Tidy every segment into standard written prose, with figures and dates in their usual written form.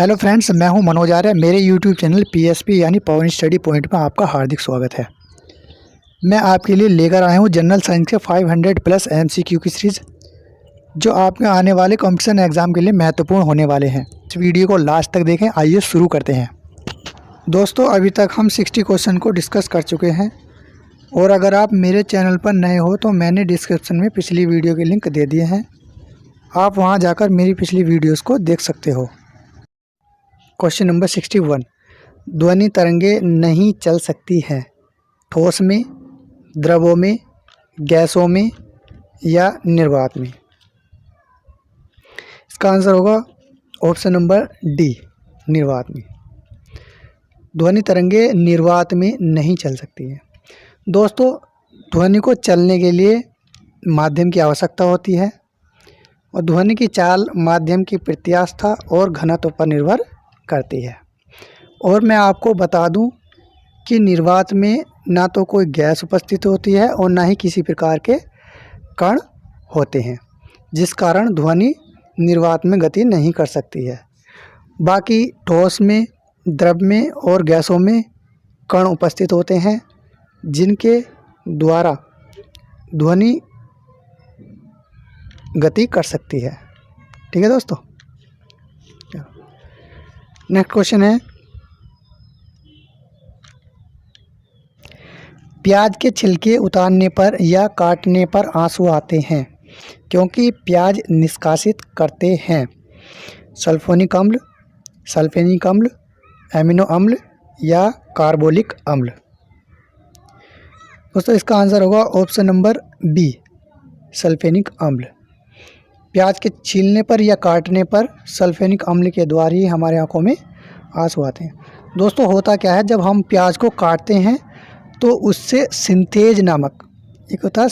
Hello friends, मैं हूं मनोज आर्य। मेरे यूट्यूब चैनल पीएसपी यानी पवन स्टडी पॉइंट में आपका हार्दिक स्वागत है। मैं आपके लिए लेकर आया हूं जनरल साइंस के 500 प्लस एमसीक्यू की सीरीज़, जो आपके आने वाले कंपटीशन एग्ज़ाम के लिए महत्वपूर्ण होने वाले हैं। इस वीडियो को लास्ट तक देखें। आइए शुरू करते हैं। दोस्तों, अभी तक हम 60 क्वेश्चन को डिस्कस कर चुके हैं, और अगर आप मेरे चैनल पर नए हो तो मैंने डिस्क्रिप्शन में पिछली वीडियो के लिंक दे दिए हैं। आप वहाँ जाकर मेरी पिछली वीडियोज़ को देख सकते हो। क्वेश्चन नंबर 61, ध्वनि तरंगे नहीं चल सकती हैं ठोस में, द्रवों में, गैसों में या निर्वात में। इसका आंसर होगा ऑप्शन नंबर डी, निर्वात में। ध्वनि तरंगे निर्वात में नहीं चल सकती हैं। दोस्तों, ध्वनि को चलने के लिए माध्यम की आवश्यकता होती है, और ध्वनि की चाल माध्यम की प्रत्यास्था और घनत्व पर निर्भर करती है। और मैं आपको बता दूं कि निर्वात में ना तो कोई गैस उपस्थित होती है और ना ही किसी प्रकार के कण होते हैं, जिस कारण ध्वनि निर्वात में गति नहीं कर सकती है। बाकी ठोस में, द्रव में और गैसों में कण उपस्थित होते हैं, जिनके द्वारा ध्वनि गति कर सकती है। ठीक है दोस्तों। नेक्स्ट क्वेश्चन है, प्याज के छिलके उतारने पर या काटने पर आंसू आते हैं क्योंकि प्याज निष्कासित करते हैं सल्फोनिक अम्ल, सल्फेनिक अम्ल, एमिनो अम्ल या कार्बोलिक अम्ल। दोस्तों, इसका आंसर होगा ऑप्शन नंबर बी, सल्फेनिक अम्ल। प्याज के छीलने पर या काटने पर सल्फेनिक अम्ल के द्वारा ही हमारे आंखों में आंसू आते हैं। दोस्तों, होता क्या है, जब हम प्याज को काटते हैं तो उससे सिंथेज नामक, एक होता है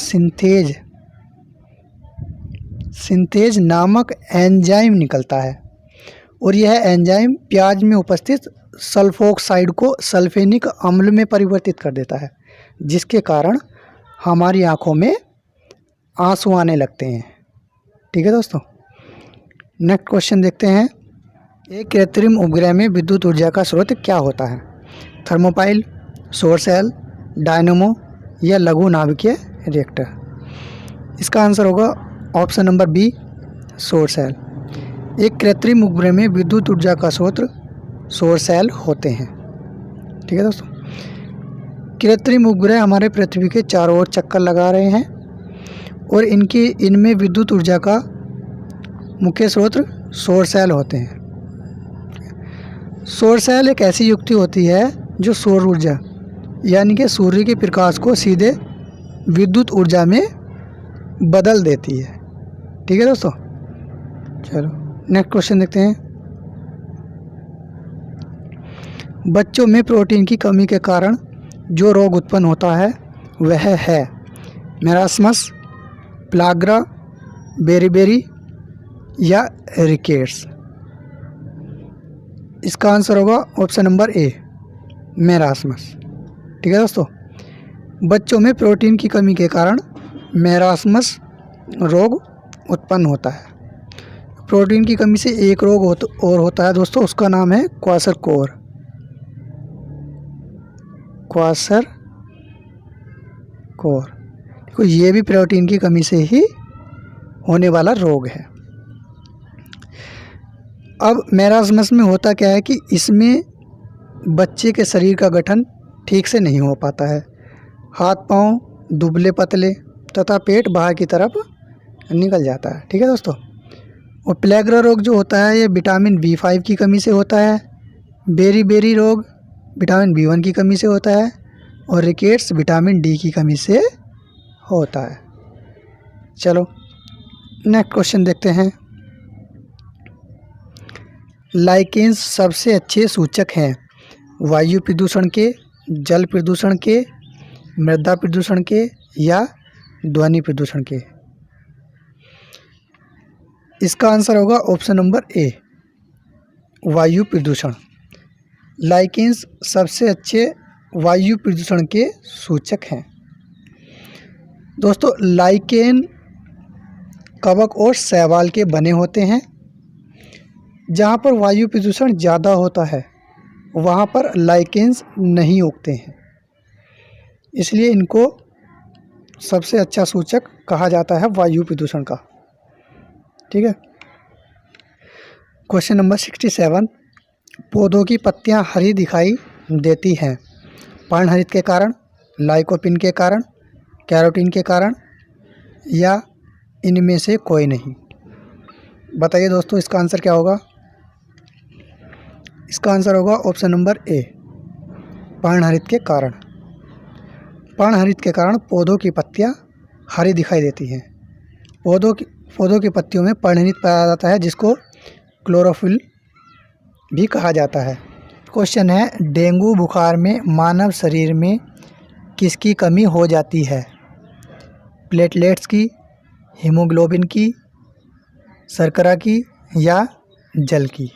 सिंथेज नामक एंजाइम निकलता है, और यह एंजाइम प्याज में उपस्थित सल्फोक्साइड को सल्फेनिक अम्ल में परिवर्तित कर देता है, जिसके कारण हमारी आंखों में आंसू आने लगते हैं। ठीक है दोस्तों। नेक्स्ट क्वेश्चन देखते हैं, एक कृत्रिम उपग्रह में विद्युत ऊर्जा का स्रोत क्या होता है? थर्मोपाइल, सौर सेल, डायनेमो या लघु नाभिकीय रिएक्टर। इसका आंसर होगा ऑप्शन नंबर बी, सौर सेल। एक कृत्रिम उपग्रह में विद्युत ऊर्जा का स्रोत सौर सेल होते हैं। ठीक है दोस्तों। कृत्रिम उपग्रह हमारे पृथ्वी के चारों ओर चक्कर लगा रहे हैं, और इनमें विद्युत ऊर्जा का मुख्य स्रोत सौर सेल होते हैं। सौर सेल एक ऐसी युक्ति होती है जो सौर ऊर्जा यानी कि सूर्य के प्रकाश को सीधे विद्युत ऊर्जा में बदल देती है। ठीक है दोस्तों। चलो नेक्स्ट क्वेश्चन देखते हैं, बच्चों में प्रोटीन की कमी के कारण जो रोग उत्पन्न होता है वह है मेरास्मस, प्लाग्रा, बेरीबेरी या रिकेट्स। इसका आंसर होगा ऑप्शन नंबर ए, मेरास्मस। ठीक है दोस्तों। बच्चों में प्रोटीन की कमी के कारण मेरास्मस रोग उत्पन्न होता है। प्रोटीन की कमी से एक रोग और होता है दोस्तों, उसका नाम है क्वाशरकोर। देखो, ये भी प्रोटीन की कमी से ही होने वाला रोग है। अब मेरास्मस में होता क्या है कि इसमें बच्चे के शरीर का गठन ठीक से नहीं हो पाता है। हाथ पांव दुबले पतले तथा पेट बाहर की तरफ निकल जाता है। ठीक है दोस्तों। और प्लेग्रा रोग जो होता है, ये विटामिन B5 की कमी से होता है। बेरी रोग विटामिन B1 की कमी से होता है, और रिकेट्स विटामिन D की कमी से होता है। चलो नेक्स्ट क्वेश्चन देखते हैं, लाइकेन्स सबसे अच्छे सूचक हैं वायु प्रदूषण के, जल प्रदूषण के, मृदा प्रदूषण के या ध्वनि प्रदूषण के। इसका आंसर होगा ऑप्शन नंबर ए, वायु प्रदूषण। लाइकेन्स सबसे अच्छे वायु प्रदूषण के सूचक हैं। दोस्तों, लाइकेन कवक और शैवाल के बने होते हैं, जहाँ पर वायु प्रदूषण ज़्यादा होता है वहाँ पर लाइकेन्स नहीं उगते हैं, इसलिए इनको सबसे अच्छा सूचक कहा जाता है वायु प्रदूषण का। ठीक है। क्वेश्चन नंबर 67, पौधों की पत्तियां हरी दिखाई देती हैं पर्णहरित के कारण, लाइकोपिन के कारण, कैरोटीन के कारण या इनमें से कोई नहीं। बताइए दोस्तों इसका आंसर क्या होगा। इसका आंसर होगा ऑप्शन नंबर ए, पर्णहरित के कारण। पर्णहरित के कारण पौधों की पत्तियां हरी दिखाई देती हैं। पौधों की पत्तियों में पर्णहरित पाया जाता है जिसको क्लोरोफिल भी कहा जाता है। क्वेश्चन है, डेंगू बुखार में मानव शरीर में किसकी कमी हो जाती है? प्लेटलेट्स की, हीमोग्लोबिन की, शर्करा की या जल की?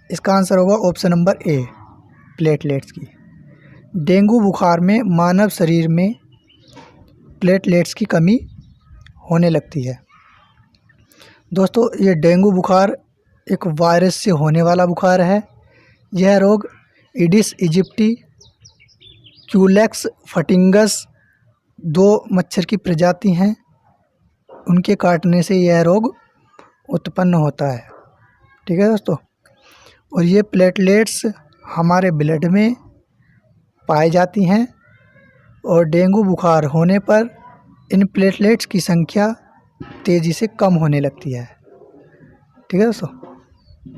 इसका आंसर होगा ऑप्शन नंबर ए, प्लेटलेट्स की। डेंगू बुखार में मानव शरीर में प्लेटलेट्स की कमी होने लगती है। दोस्तों ये डेंगू बुखार एक वायरस से होने वाला बुखार है। यह रोग ईडिस इजिप्टी, क्यूलेक्स फटिंगस 2 मच्छर की प्रजाति हैं, उनके काटने से यह रोग उत्पन्न होता है। ठीक है दोस्तों। और ये प्लेटलेट्स हमारे ब्लड में पाई जाती हैं और डेंगू बुखार होने पर इन प्लेटलेट्स की संख्या तेज़ी से कम होने लगती है। ठीक है दोस्तों।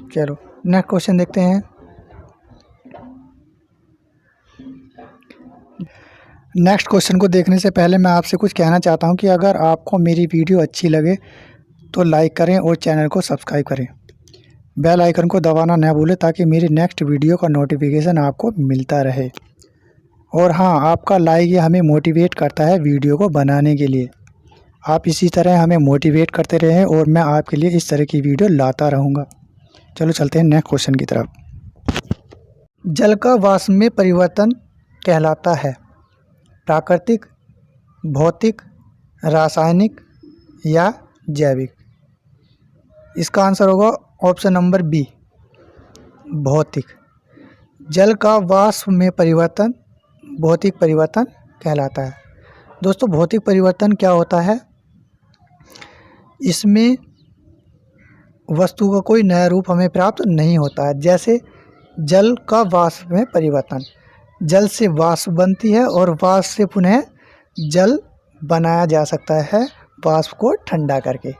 चलो नेक्स्ट क्वेश्चन देखते हैं। नेक्स्ट क्वेश्चन को देखने से पहले मैं आपसे कुछ कहना चाहता हूं कि अगर आपको मेरी वीडियो अच्छी लगे तो लाइक करें और चैनल को सब्सक्राइब करें। बेल आइकन को दबाना न भूलें ताकि मेरी नेक्स्ट वीडियो का नोटिफिकेशन आपको मिलता रहे। और हाँ, आपका लाइक ये हमें मोटिवेट करता है वीडियो को बनाने के लिए। आप इसी तरह हमें मोटिवेट करते रहें और मैं आपके लिए इस तरह की वीडियो लाता रहूँगा। चलो चलते हैं नेक्स्ट क्वेश्चन की तरफ। जल का वाष्प में परिवर्तन कहलाता है प्राकृतिक, भौतिक, रासायनिक या जैविक? इसका आंसर होगा ऑप्शन नंबर बी, भौतिक। जल का वाष्प में परिवर्तन भौतिक परिवर्तन कहलाता है। दोस्तों भौतिक परिवर्तन क्या होता है? इसमें वस्तु का कोई नया रूप हमें प्राप्त नहीं होता है। जैसे जल का वाष्प में परिवर्तन, जल से वाष्प बनती है और वाष्प से पुनः जल बनाया जा सकता है वाष्प को ठंडा करके।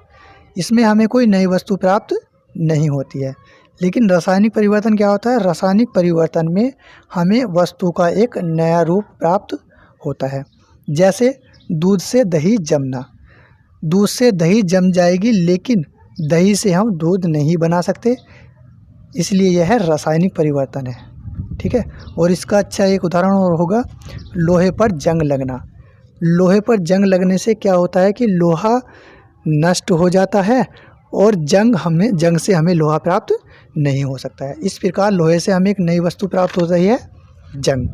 इसमें हमें कोई नई वस्तु प्राप्त नहीं होती है। लेकिन रासायनिक परिवर्तन क्या होता है? रासायनिक परिवर्तन में हमें वस्तु का एक नया रूप प्राप्त होता है। जैसे दूध से दही जमना, दूध से दही जम जाएगी लेकिन दही से हम दूध नहीं बना सकते, इसलिए यह रासायनिक परिवर्तन है। ठीक है। और इसका अच्छा एक उदाहरण और होगा लोहे पर जंग लगना। लोहे पर जंग लगने से क्या होता है कि लोहा नष्ट हो जाता है और जंग से हमें लोहा प्राप्त नहीं हो सकता है। इस प्रकार लोहे से हमें एक नई वस्तु प्राप्त हो रही है, जंग।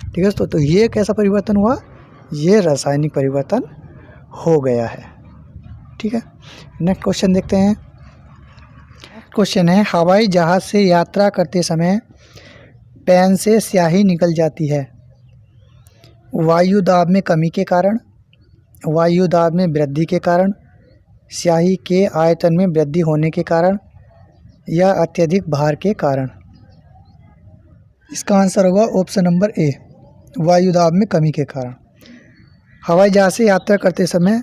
ठीक है दोस्तों। तो ये कैसा परिवर्तन हुआ? ये रासायनिक परिवर्तन हो गया है। ठीक है। नेक्स्ट क्वेश्चन देखते हैं। क्वेश्चन है, हवाई जहाज़ से यात्रा करते समय पेन से स्याही निकल जाती है वायु दाब में कमी के कारण, वायु दाब में वृद्धि के कारण, स्याही के आयतन में वृद्धि होने के कारण या अत्यधिक भार के कारण? इसका आंसर होगा ऑप्शन नंबर ए, वायु दाब में कमी के कारण। हवाई जहाज़ से यात्रा करते समय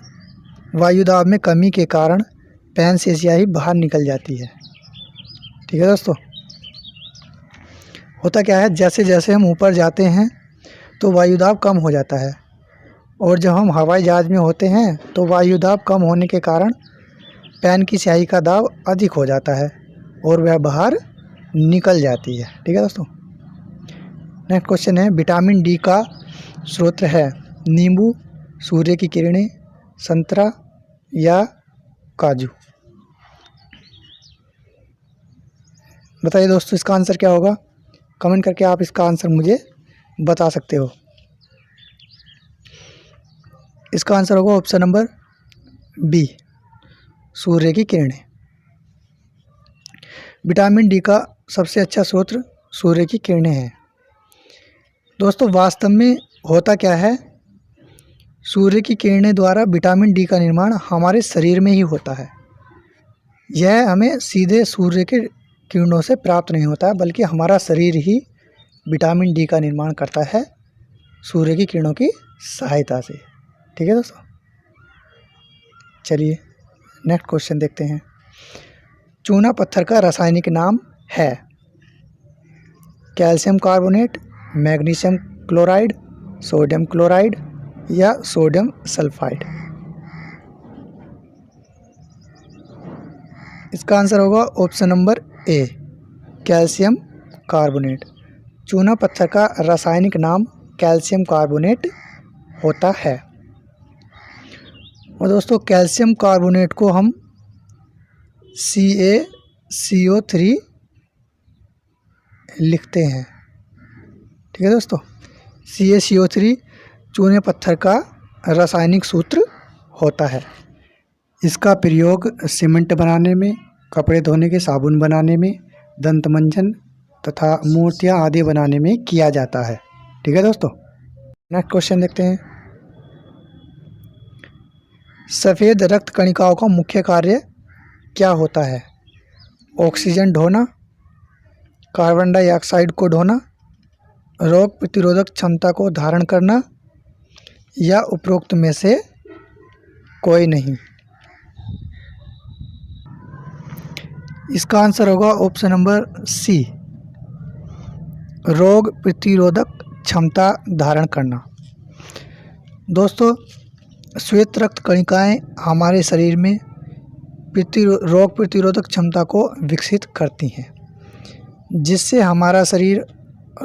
वायु दाब में कमी के कारण पेन से स्याही बाहर निकल जाती है। ठीक है दोस्तों। होता क्या है, जैसे जैसे हम ऊपर जाते हैं तो वायु दाब कम हो जाता है और जब हम हवाई जहाज़ में होते हैं तो वायु दाब कम होने के कारण पेन की स्याही का दाब अधिक हो जाता है और वह बाहर निकल जाती है। ठीक है दोस्तों। नेक्स्ट क्वेश्चन है, विटामिन डी का स्रोत है नींबू, सूर्य की किरणें, संतरा या काजू? बताइए दोस्तों इसका आंसर क्या होगा। कमेंट करके आप इसका आंसर मुझे बता सकते हो। इसका आंसर होगा ऑप्शन नंबर बी, सूर्य की किरणें। विटामिन डी का सबसे अच्छा स्रोत सूर्य की किरणें हैं। दोस्तों वास्तव में होता क्या है, सूर्य की किरणें द्वारा विटामिन डी का निर्माण हमारे शरीर में ही होता है। यह हमें सीधे सूर्य के किरणों से प्राप्त नहीं होता है, बल्कि हमारा शरीर ही विटामिन डी का निर्माण करता है सूर्य की किरणों की सहायता से। ठीक है दोस्तों, चलिए नेक्स्ट क्वेश्चन देखते हैं। चूना पत्थर का रासायनिक नाम है calcium carbonate, magnesium chloride, sodium chloride या सोडियम सल्फाइड। इसका आंसर होगा option number A, calcium carbonate. चूना पत्थर का रासायनिक नाम कैल्शियम कार्बोनेट होता है। और दोस्तों कैल्शियम कार्बोनेट को हम CaCO3 लिखते हैं। ठीक है दोस्तों, CaCO3 चूने पत्थर का रासायनिक सूत्र होता है। इसका प्रयोग सीमेंट बनाने में, कपड़े धोने के साबुन बनाने में, दंत मंजन तथा मूर्तियाँ आदि बनाने में किया जाता है। ठीक है दोस्तों, नेक्स्ट क्वेश्चन देखते हैं। सफ़ेद रक्त कणिकाओं का मुख्य कार्य क्या होता है? ऑक्सीजन ढोना, कार्बन डाइऑक्साइड को ढोना, रोग प्रतिरोधक क्षमता को धारण करना या उपरोक्त में से कोई नहीं। इसका आंसर होगा ऑप्शन नंबर सी, रोग प्रतिरोधक क्षमता धारण करना। दोस्तों श्वेत रक्त कणिकाएं हमारे शरीर में रोग प्रतिरोधक क्षमता को विकसित करती हैं, जिससे हमारा शरीर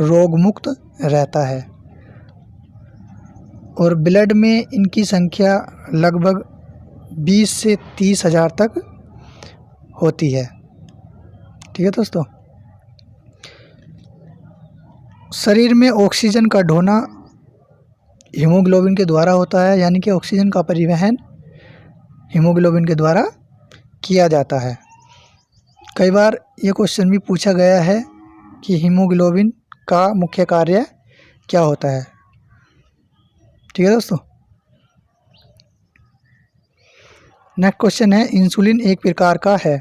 रोग मुक्त रहता है। और ब्लड में इनकी संख्या लगभग 20 से 30 हज़ार तक होती है। ठीक है दोस्तों, शरीर में ऑक्सीजन का ढोना हीमोग्लोबिन के द्वारा होता है, यानी कि ऑक्सीजन का परिवहन हीमोग्लोबिन के द्वारा किया जाता है। कई बार ये क्वेश्चन भी पूछा गया है कि हीमोग्लोबिन का मुख्य कार्य क्या होता है। ठीक है दोस्तों, नेक्स्ट क्वेश्चन है, इंसुलिन एक प्रकार का है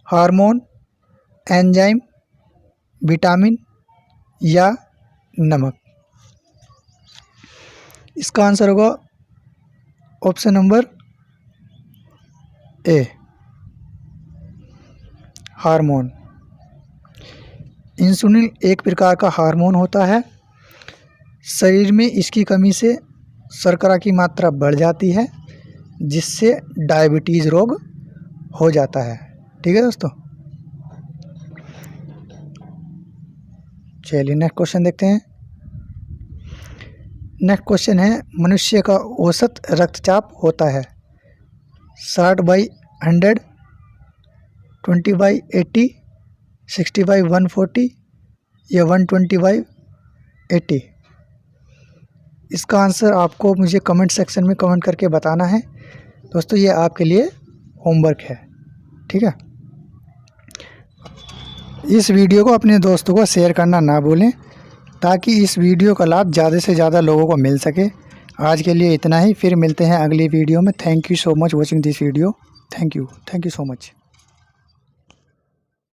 हार्मोन, एंजाइम, विटामिन या नमक। इसका आंसर होगा option number A, hormone. Insulin एक प्रकार का हार्मोन होता है। शरीर में इसकी कमी से शर्करा की मात्रा बढ़ जाती है, जिससे डायबिटीज़ रोग हो जाता है। ठीक है दोस्तों, चलिए नेक्स्ट क्वेश्चन देखते हैं। नेक्स्ट क्वेश्चन है, मनुष्य का औसत रक्तचाप होता है 60/100, 20/80, 60/140 या 120/80। इसका आंसर आपको मुझे कमेंट सेक्शन में कमेंट करके बताना है। दोस्तों ये आपके लिए होमवर्क है। ठीक है, इस वीडियो को अपने दोस्तों को शेयर करना ना भूलें, ताकि इस वीडियो का लाभ ज़्यादा से ज़्यादा लोगों को मिल सके। आज के लिए इतना ही, फिर मिलते हैं अगली वीडियो में। Thank you so much watching this video. Thank you so much.